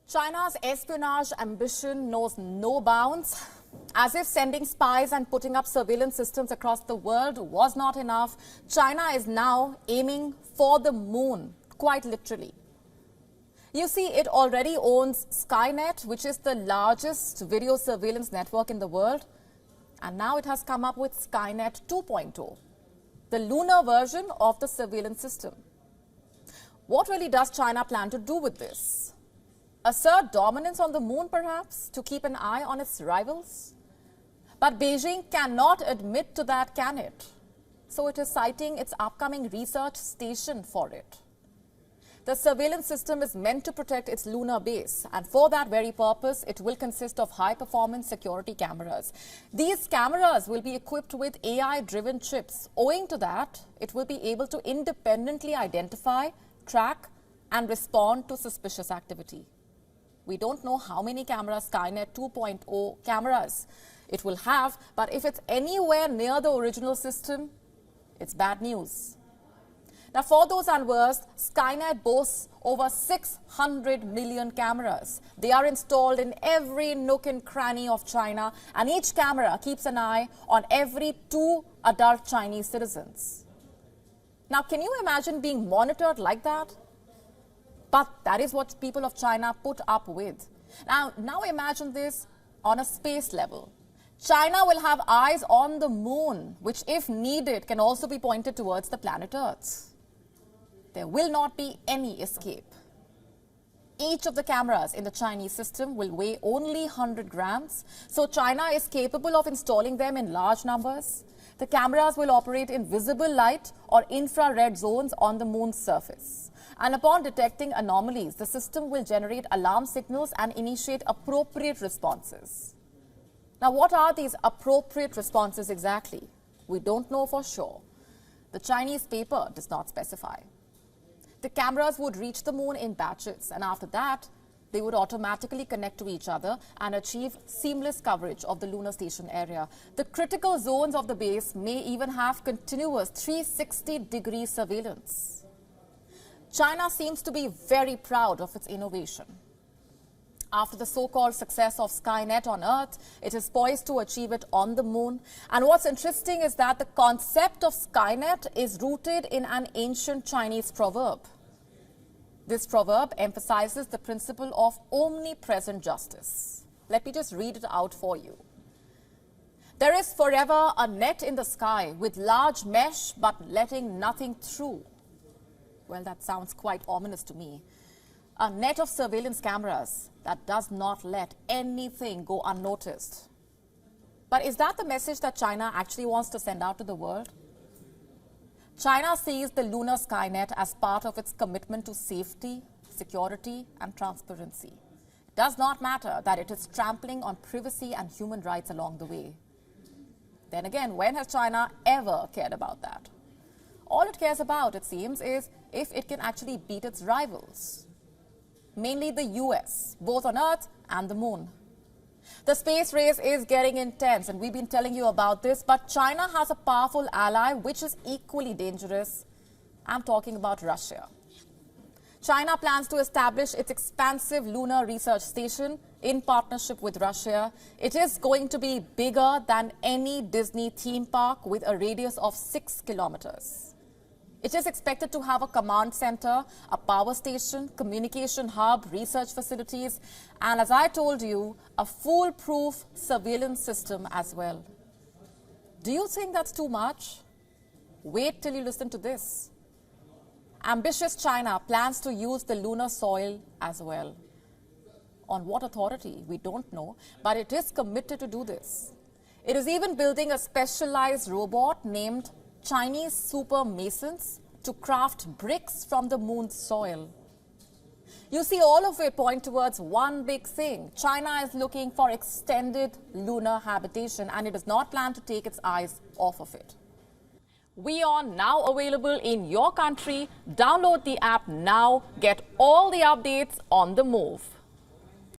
China's espionage ambition knows no bounds. As if sending spies and putting up surveillance systems across the world was not enough, China is now aiming for the moon, quite literally. You see, it already owns Skynet, which is the largest video surveillance network in the world. And now it has come up with Skynet 2.0, the lunar version of the surveillance system. What really does China plan to do with this? Assert dominance on the moon, perhaps, to keep an eye on its rivals? But Beijing cannot admit to that, can it? So it is citing its upcoming research station for it. The surveillance system is meant to protect its lunar base, and for that very purpose, it will consist of high-performance security cameras. These cameras will be equipped with AI-driven chips. Owing to that, it will be able to independently identify, track, and respond to suspicious activity. We don't know how many cameras Skynet 2.0 cameras it will have, but if it's anywhere near the original system, it's bad news. Now, for those unversed, Skynet boasts over 600 million cameras. They are installed in every nook and cranny of China, and each camera keeps an eye on every 2 adult Chinese citizens. Now, can you imagine being monitored like that? But that is what people of China put up with. Now imagine this on a space level. China will have eyes on the moon, which if needed can also be pointed towards the planet Earth. There will not be any escape. Each of the cameras in the Chinese system will weigh only 100 grams, so China is capable of installing them in large numbers. The cameras will operate in visible light or infrared zones on the moon's surface. And upon detecting anomalies, the system will generate alarm signals and initiate appropriate responses. Now, what are these appropriate responses exactly? We don't know for sure. The Chinese paper does not specify. The cameras would reach the moon in batches, and after that, they would automatically connect to each other and achieve seamless coverage of the lunar station area. The critical zones of the base may even have continuous 360-degree surveillance. China seems to be very proud of its innovation. After the so-called success of Skynet on Earth, it is poised to achieve it on the moon. And what's interesting is that the concept of Skynet is rooted in an ancient Chinese proverb. This proverb emphasizes the principle of omnipresent justice. Let me just read it out for you. There is forever a net in the sky with large mesh but letting nothing through. Well, that sounds quite ominous to me. A net of surveillance cameras that does not let anything go unnoticed. But is that the message that China actually wants to send out to the world? China sees the lunar Skynet as part of its commitment to safety, security, and transparency. It does not matter that it is trampling on privacy and human rights along the way. Then again, when has China ever cared about that? All it cares about, it seems, is if it can actually beat its rivals, mainly the US, both on Earth and the moon. The space race is getting intense, and we've been telling you about this, but China has a powerful ally which is equally dangerous. I'm talking about Russia. China plans to establish its expansive lunar research station in partnership with Russia. It is going to be bigger than any Disney theme park with a radius of 6 kilometers. It is expected to have a command center, a power station, communication hub, research facilities, and as I told you, a foolproof surveillance system as well. Do you think that's too much? Wait till you listen to this. Ambitious China plans to use the lunar soil as well. On what authority? We don't know, but it is committed to do this. It is even building a specialized robot named Chinese super masons to craft bricks from the moon's soil. You see, all of it point towards one big thing. China is looking for extended lunar habitation, and it does not plan to take its eyes off of it. WION now available in your country. Download the app now. Get all the updates on the move.